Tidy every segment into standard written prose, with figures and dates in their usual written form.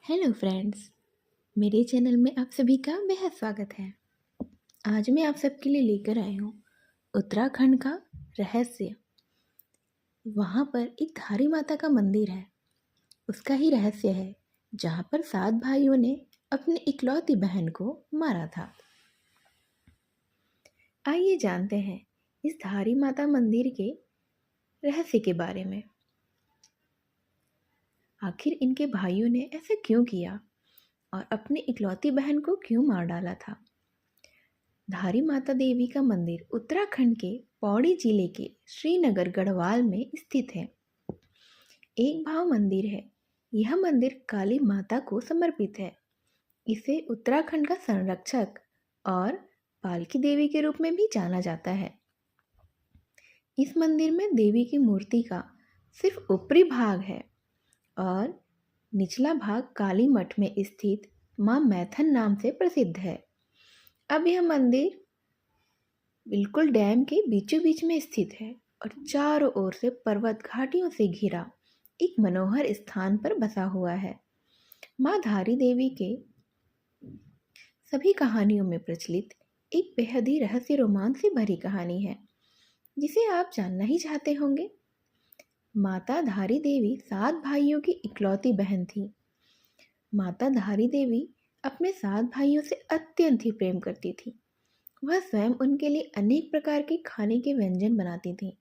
Hello friends, मेरे channel में आप सभी का बेहद स्वागत है। आज मैं आप सबके लिए लेकर आई हूँ उत्तराखंड का रहस्य। वहाँ पर एक धारी माता का मंदिर है, उसका ही रहस्य है, जहाँ पर 7 भाइयों ने अपनी इकलौती बहन को मारा था। आइए जानते हैं इस धारी माता मंदिर के रहस्य के बारे में। आखिर इनके भाइयों ने ऐसा क्यों किया और अपनी इकलौती बहन को क्यों मार डाला था? धारी माता देवी का मंदिर उत्तराखंड के पौड़ी जिले के श्रीनगर गढ़वाल में स्थित है। एक भाव मंदिर है। यह मंदिर काली माता को समर्पित है। इसे उत्तराखंड का संरक्षक और पालकी देवी के रूप में भी जाना जाता है। इस मंदिर में देवी की मूर्ति का सिर्फ ऊपरी भाग है और निचला भाग काली मठ में स्थित मां मैथन नाम से प्रसिद्ध है। अब यह मंदिर बिल्कुल डैम के बीचों बीच में स्थित है और चारों ओर से पर्वत घाटियों से घिरा एक मनोहर स्थान पर बसा हुआ है। माँ धारी देवी के सभी कहानियों में प्रचलित एक बेहद ही रहस्य रोमांच से भरी कहानी है, जिसे आप जानना ही चाहते होंगे। माता धारी देवी 7 भाइयों की इकलौती बहन थी। माता धारी देवी अपने 7 भाइयों से अत्यंत ही प्रेम करती थी। वह स्वयं उनके लिए अनेक प्रकार के खाने के व्यंजन बनाती थी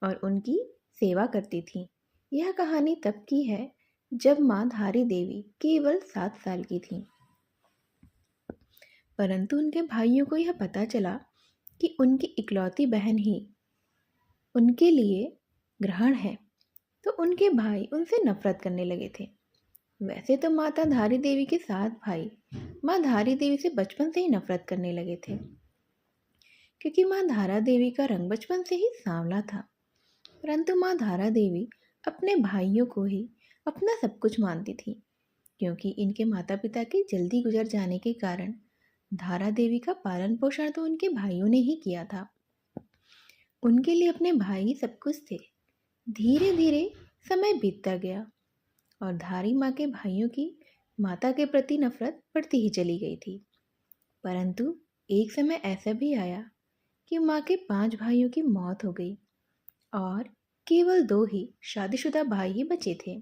और उनकी सेवा करती थी। यह कहानी तब की है जब माँ धारी देवी केवल 7 साल की थी। परंतु उनके भाइयों को यह पता चला कि उनकी इकलौती बहन ही उनके लिए ग्रहण है, तो उनके भाई उनसे नफरत करने लगे थे। वैसे तो माता धारी देवी के 7 भाई माँ धारी देवी से बचपन से ही नफरत करने लगे थे, क्योंकि माँ धारा देवी का रंग बचपन से ही सांवला था। परंतु माँ धारा देवी अपने भाइयों को ही अपना सब कुछ मानती थी, क्योंकि इनके माता पिता के जल्दी गुजर जाने के कारण धारा देवी का पालन पोषण तो उनके भाइयों ने ही किया था। उनके लिए अपने भाई ही सब कुछ थे। धीरे धीरे समय बीतता गया और धारी माँ के भाइयों की माता के प्रति नफरत बढ़ती ही चली गई थी। परंतु एक समय ऐसा भी आया कि माँ के 5 भाइयों की मौत हो गई और केवल 2 ही शादीशुदा भाई ही बचे थे।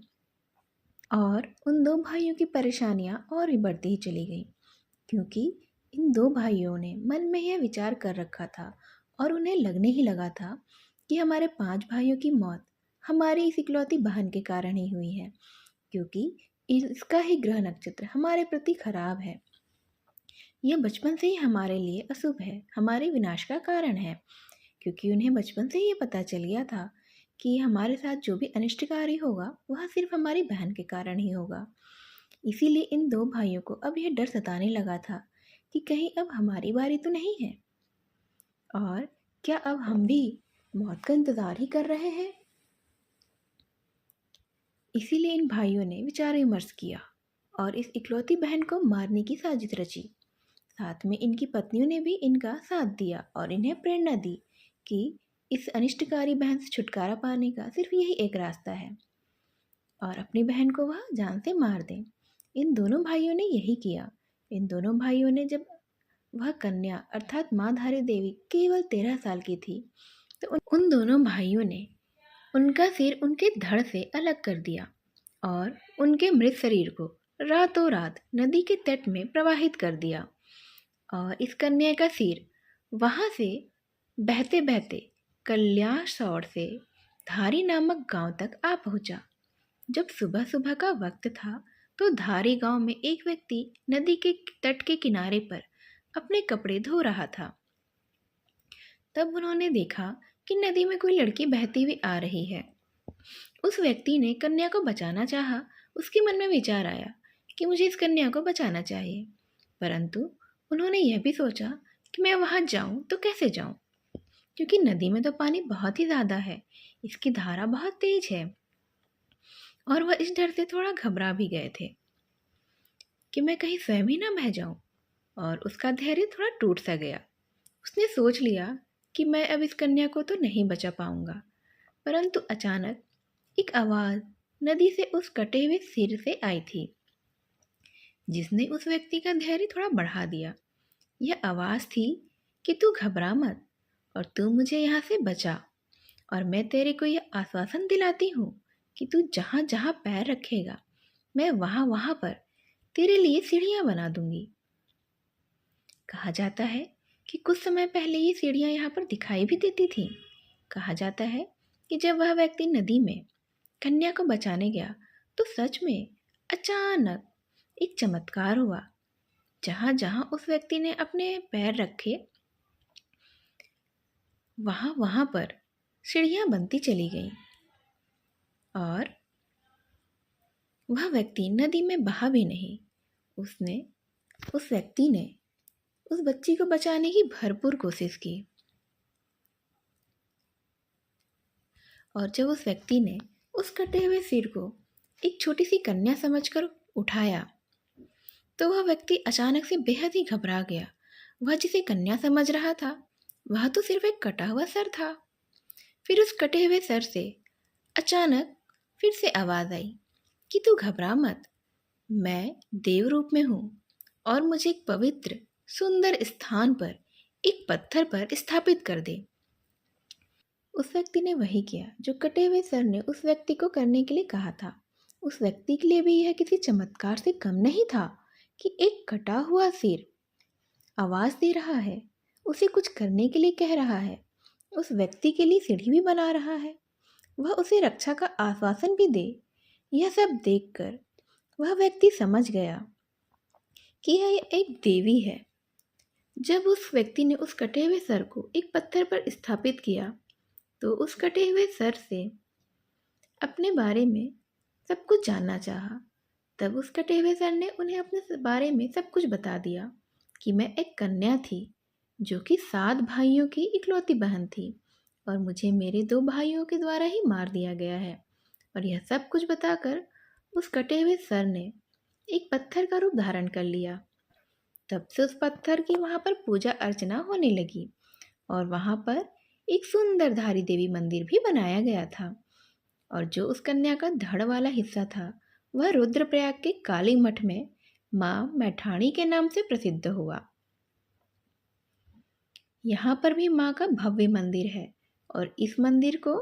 और उन 2 भाइयों की परेशानियां और भी बढ़ती ही चली गई, क्योंकि इन 2 भाइयों ने मन में यह विचार कर रखा था और उन्हें लगने ही लगा था कि हमारे 5 भाइयों की मौत हमारी इस इकलौती बहन के कारण ही हुई है, क्योंकि इसका ही ग्रह नक्षत्र हमारे प्रति खराब है। यह बचपन से ही हमारे लिए अशुभ है, हमारे विनाश का कारण है, क्योंकि उन्हें बचपन से ये पता चल गया था कि हमारे साथ जो भी अनिष्टकारी होगा वह सिर्फ हमारी बहन के कारण ही होगा। इसीलिए इन 2 भाइयों को अब यह डर सताने लगा था कि कहीं अब हमारी बारी तो नहीं है, और क्या अब हम भी मौत का इंतजार ही कर रहे हैं। इसीलिए इन भाइयों ने विचार विमर्श किया और इस इकलौती बहन को मारने की साजिश रची। साथ में इनकी पत्नियों ने भी इनका साथ दिया और इन्हें प्रेरणा दी कि इस अनिष्टकारी बहन से छुटकारा पाने का सिर्फ यही एक रास्ता है और अपनी बहन को वह जान से मार दें। इन दोनों भाइयों ने यही किया। इन दोनों भाइयों ने जब वह कन्या अर्थात माँ धारी देवी केवल 13 साल की थी, तो उन दोनों भाइयों ने उनका सिर उनके धड़ से अलग कर दिया और उनके मृत शरीर को रातों रात नदी के तट में प्रवाहित कर दिया और इस कन्या का सिर वहाँ से बहते बहते कल्याणसौड़ से धारी नामक गांव तक आ पहुँचा। जब सुबह सुबह का वक्त था तो धारी गांव में एक व्यक्ति नदी के तट के किनारे पर अपने कपड़े धो रहा था। तब उन्होंने देखा कि नदी में कोई लड़की बहती हुई आ रही है। उस व्यक्ति ने कन्या को बचाना चाहा। उसके मन में विचार आया कि मुझे इस कन्या को बचाना चाहिए, परंतु उन्होंने यह भी सोचा कि मैं वहां जाऊं तो कैसे जाऊं, क्योंकि नदी में तो पानी बहुत ही ज़्यादा है, इसकी धारा बहुत तेज है। और वह इस डर से थोड़ा घबरा भी गए थे कि मैं कहीं स्वयं ही ना बह जाऊं, और उसका धैर्य थोड़ा टूट सा गया। उसने सोच लिया कि मैं अब इस कन्या को तो नहीं बचा पाऊंगा। परंतु अचानक एक आवाज़ नदी से उस कटे हुए सिर से आई थी। जिसने उस व्यक्ति का धैर्य थोड़ा बढ़ा दिया। यह आवाज़ थी कि तू घबरा मत और तू मुझे यहाँ से बचा, और मैं तेरे को यह आश्वासन दिलाती हूँ कि तू जहाँ जहाँ पैर रखेगा मैं वहाँ वहाँ पर तेरे लिए सीढ़ियाँ बना दूंगी। कहा जाता है कि कुछ समय पहले ये सीढ़ियाँ यहाँ पर दिखाई भी देती थीं। कहा जाता है कि जब वह व्यक्ति नदी में कन्या को बचाने गया तो सच में अचानक एक चमत्कार हुआ। जहाँ जहाँ उस व्यक्ति ने अपने पैर रखे वहाँ वहाँ पर सीढ़ियाँ बनती चली गईं और वह व्यक्ति नदी में बहा भी नहीं। उस व्यक्ति ने उस बच्ची को बचाने की भरपूर कोशिश की, और जब उस व्यक्ति ने उस कटे हुए सिर को एक छोटी सी कन्या समझकर उठाया तो वह व्यक्ति अचानक से बेहद ही घबरा गया। वह जिसे कन्या समझ रहा था वह तो सिर्फ एक कटा हुआ सर था। फिर उस कटे हुए सर से अचानक फिर से आवाज़ आई कि तू घबरा मत, मैं देव रूप में हूँ और मुझे एक पवित्र सुंदर स्थान पर एक पत्थर पर स्थापित कर दे। उस व्यक्ति ने वही किया जो कटे हुए सर ने उस व्यक्ति को करने के लिए कहा था। उस व्यक्ति के लिए भी यह किसी चमत्कार से कम नहीं था कि एक कटा हुआ सिर आवाज़ दे रहा है, उसे कुछ करने के लिए कह रहा है, उस व्यक्ति के लिए सीढ़ी भी बना रहा है, वह उसे रक्षा का आश्वासन भी दे। यह सब देखकर वह व्यक्ति समझ गया कि यह एक देवी है। जब उस व्यक्ति ने उस कटे हुए सर को एक पत्थर पर स्थापित किया तो उस कटे हुए सर से अपने बारे में सब कुछ जानना चाहा। तब उस कटे हुए सर ने उन्हें अपने बारे में सब कुछ बता दिया कि मैं एक कन्या थी जो कि 7 भाइयों की इकलौती बहन थी और मुझे मेरे 2 भाइयों के द्वारा ही मार दिया गया है। और यह सब कुछ बताकर उस कटे हुए सर ने एक पत्थर का रूप धारण कर लिया। तब से उस पत्थर की वहाँ पर पूजा अर्चना होने लगी और वहाँ पर एक सुंदर धारी देवी मंदिर भी बनाया गया था। और जो उस कन्या का धड़ वाला हिस्सा था वह रुद्रप्रयाग के काली मठ में माँ मैठाणी के नाम से प्रसिद्ध हुआ। यहाँ पर भी माँ का भव्य मंदिर है और इस मंदिर को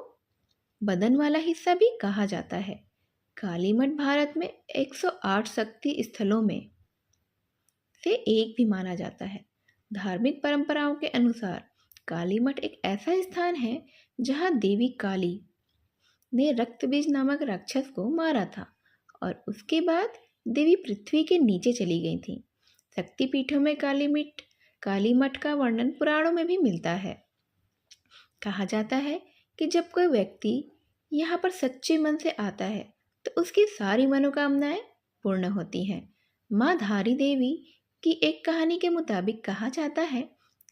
बदन वाला हिस्सा भी कहा जाता है। काली मठ भारत में 108 शक्ति स्थलों में से एक भी माना जाता है। धार्मिक परंपराओं के अनुसार काली मठ एक ऐसा स्थान है जहाँ देवी काली ने रक्तबीज नामक राक्षस को मारा था और उसके बाद देवी पृथ्वी के नीचे चली गई थी। शक्तिपीठों में काली मठ का वर्णन पुराणों में भी मिलता है। कहा जाता है कि जब कोई व्यक्ति यहाँ पर सच्चे मन से आता है तो उसकी सारी मनोकामनाएं पूर्ण होती हैं। माँ धारी देवी की एक कहानी के मुताबिक कहा जाता है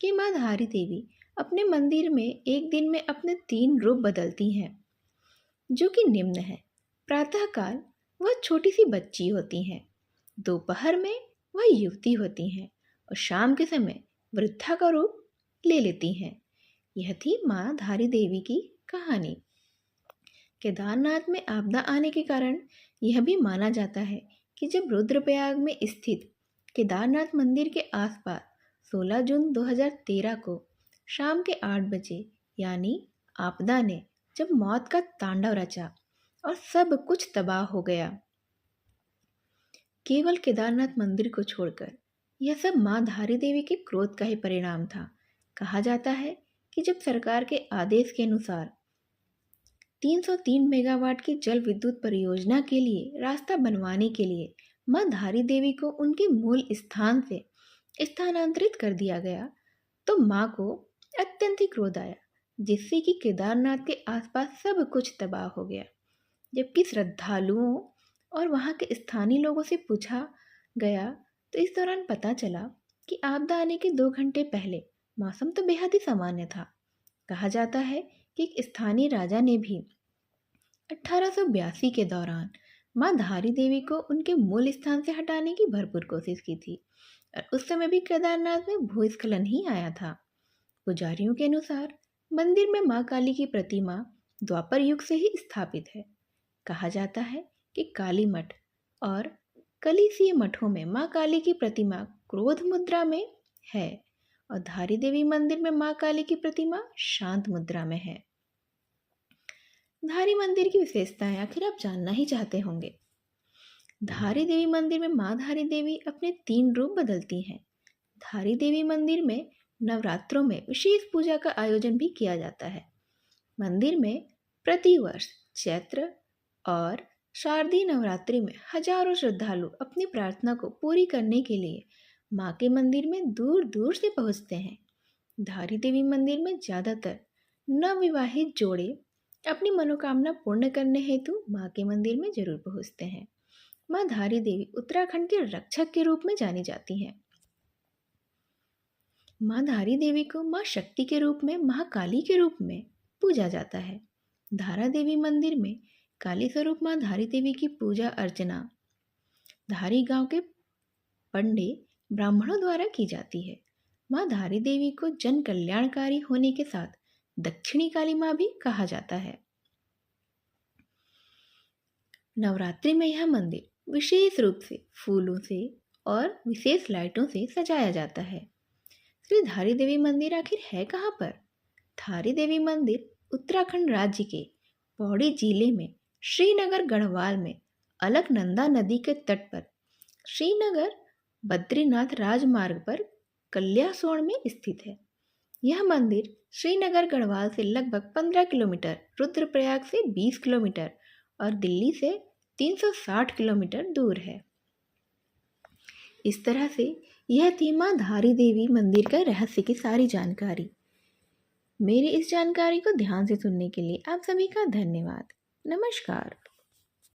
कि माँ धारी देवी अपने मंदिर में एक दिन में अपने 3 रूप बदलती हैं, जो कि निम्न है। प्रातःकाल वह छोटी सी बच्ची होती हैं, दोपहर में वह युवती होती हैं और शाम के समय वृद्धा का रूप ले लेती हैं। यह थी माँ धारी देवी की कहानी। केदारनाथ में आपदा आने के कारण यह भी माना जाता है कि जब रुद्रप्रयाग में स्थित केदारनाथ मंदिर के आसपास 16 जून 2013 को शाम के 8 बजे यानी आपदा ने जब मौत का तांडव रचा और सब कुछ तबाह हो गया, केवल केदारनाथ मंदिर को छोड़कर, यह सब माँ धारी देवी के क्रोध का ही परिणाम था। कहा जाता है कि जब सरकार के आदेश के अनुसार 303 मेगावाट की जल विद्युत परियोजना के लिए रास्ता बनवाने के लिए माँ धारी देवी को उनके मूल स्थान से स्थानांतरित कर दिया गया तो माँ को अत्यंत ही क्रोध आया, जिससे कि केदारनाथ के आसपास सब कुछ तबाह हो गया। जबकि श्रद्धालुओं और वहाँ के स्थानीय लोगों से पूछा गया तो इस दौरान पता चला कि आपदा आने के 2 घंटे पहले मौसम तो बेहद ही सामान्य था। कहा जाता है कि एक स्थानीय राजा ने भी 1882 के दौरान माँ धारी देवी को उनके मूल स्थान से हटाने की भरपूर कोशिश की थी और उस समय भी केदारनाथ में भूस्खलन ही आया था। पुजारियों के अनुसार मंदिर में माँ काली की प्रतिमा द्वापर युग से ही स्थापित है। कहा जाता है कि काली मठ और कलिसीय मठों में माँ काली की प्रतिमा क्रोध मुद्रा में है और धारी देवी मंदिर में माँ काली की प्रतिमा शांत मुद्रा में है। धारी मंदिर की विशेषताएं आखिर आप जानना ही चाहते होंगे। धारी देवी मंदिर में माँ धारी देवी अपने 3 रूप बदलती हैं। धारी देवी मंदिर में नवरात्रों में विशेष पूजा का आयोजन भी किया जाता है। मंदिर में प्रतिवर्ष चैत्र और शारदीय नवरात्रि में हजारों श्रद्धालु अपनी प्रार्थना को पूरी करने के लिए माँ के मंदिर में दूर दूर से पहुँचते हैं। धारी देवी मंदिर में ज़्यादातर नवविवाहित जोड़े अपनी मनोकामना पूर्ण करने हेतु माँ के मंदिर में जरूर पहुँचते हैं। माँ धारी देवी उत्तराखंड के रक्षक के रूप में जानी जाती हैं। माँ धारी देवी को माँ शक्ति के रूप में, महाकाली के रूप में पूजा जाता है। धारा देवी मंदिर में काली स्वरूप माँ धारी देवी की पूजा अर्चना धारी गांव के पंडे ब्राह्मणों द्वारा की जाती है। माँ धारी देवी को जन कल्याणकारी होने के साथ दक्षिणी काली माँ भी कहा जाता है। नवरात्रि में यह मंदिर विशेष रूप से फूलों से और विशेष लाइटों से सजाया जाता है। श्री धारी देवी मंदिर आखिर है कहाँ पर? धारी देवी मंदिर उत्तराखंड राज्य के पौड़ी जिले में श्रीनगर गढ़वाल में अलकनंदा नदी के तट पर श्रीनगर बद्रीनाथ राजमार्ग पर कल्यासोण में स्थित है। यह मंदिर श्रीनगर गढ़वाल से लगभग 15 किलोमीटर, रुद्रप्रयाग से 20 किलोमीटर और दिल्ली से 360 किलोमीटर दूर है। इस तरह से यह थी माँ धारी देवी मंदिर का रहस्य की सारी जानकारी। मेरी इस जानकारी को ध्यान से सुनने के लिए आप सभी का धन्यवाद। नमस्कार।